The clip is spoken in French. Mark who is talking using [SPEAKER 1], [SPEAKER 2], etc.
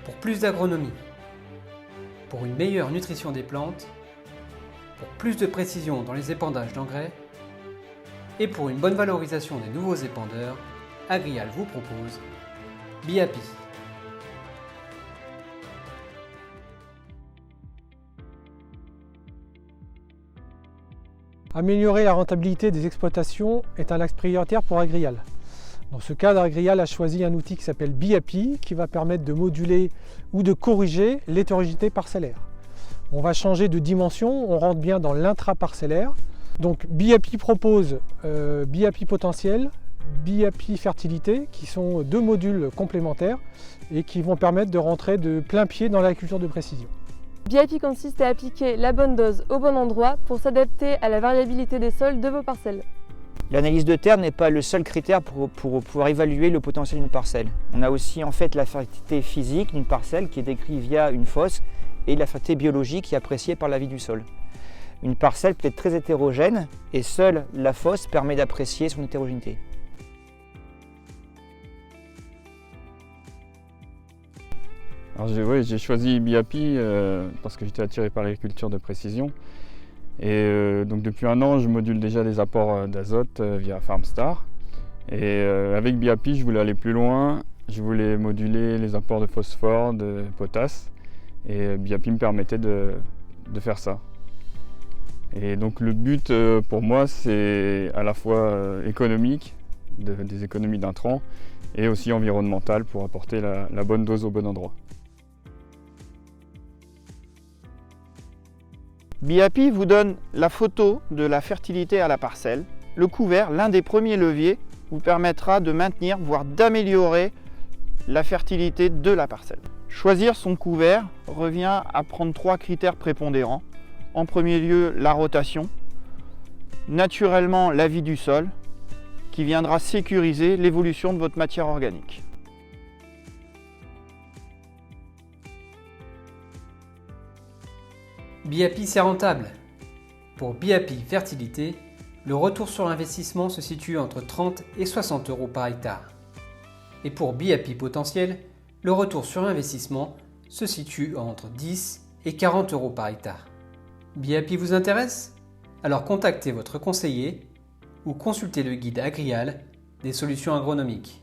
[SPEAKER 1] pour plus d'agronomie, pour une meilleure nutrition des plantes, pour plus de précision dans les épandages d'engrais et pour une bonne valorisation des nouveaux épandeurs, Agrial vous propose BIAPI.
[SPEAKER 2] Améliorer la rentabilité des exploitations est un axe prioritaire pour Agrial. Dans ce cadre, Agrial a choisi un outil qui s'appelle BIAPI qui va permettre de moduler ou de corriger l'hétérogénéité parcellaire. On va changer de dimension, on rentre bien dans l'intraparcellaire. Donc BIAPI propose BIAPI potentiel, BIAPI fertilité qui sont deux modules complémentaires et qui vont permettre de rentrer de plein pied dans l'agriculture de précision.
[SPEAKER 3] BIAPI consiste à appliquer la bonne dose au bon endroit pour s'adapter à la variabilité des sols de vos parcelles.
[SPEAKER 4] L'analyse de terre n'est pas le seul critère pour pouvoir évaluer le potentiel d'une parcelle. On a aussi en fait la fertilité physique d'une parcelle qui est décrite via une fosse et la fertilité biologique qui est appréciée par la vie du sol. Une parcelle peut être très hétérogène et seule la fosse permet d'apprécier son hétérogénéité.
[SPEAKER 5] Alors j'ai choisi BIAPI parce que j'étais attiré par l'agriculture de précision. Et donc depuis un an, je module déjà des apports d'azote via FarmStar. Et avec BIAPI, je voulais aller plus loin. Je voulais moduler les apports de phosphore, de potasse. Et BIAPI me permettait de faire ça. Et donc le but pour moi, c'est à la fois économique, des économies d'intrants, et aussi environnemental pour apporter la bonne dose au bon endroit.
[SPEAKER 6] BIAPI vous donne la photo de la fertilité à la parcelle. Le couvert, l'un des premiers leviers, vous permettra de maintenir, voire d'améliorer la fertilité de la parcelle. Choisir son couvert revient à prendre 3 critères prépondérants. En premier lieu, la rotation, naturellement la vie du sol, qui viendra sécuriser l'évolution de votre matière organique.
[SPEAKER 1] BIAPI, c'est rentable. Pour BIAPI Fertilité, le retour sur investissement se situe entre 30 et 60 euros par hectare. Et pour BIAPI Potentiel, le retour sur investissement se situe entre 10 et 40 euros par hectare. BIAPI vous intéresse? Alors contactez votre conseiller ou consultez le guide Agrial des solutions agronomiques.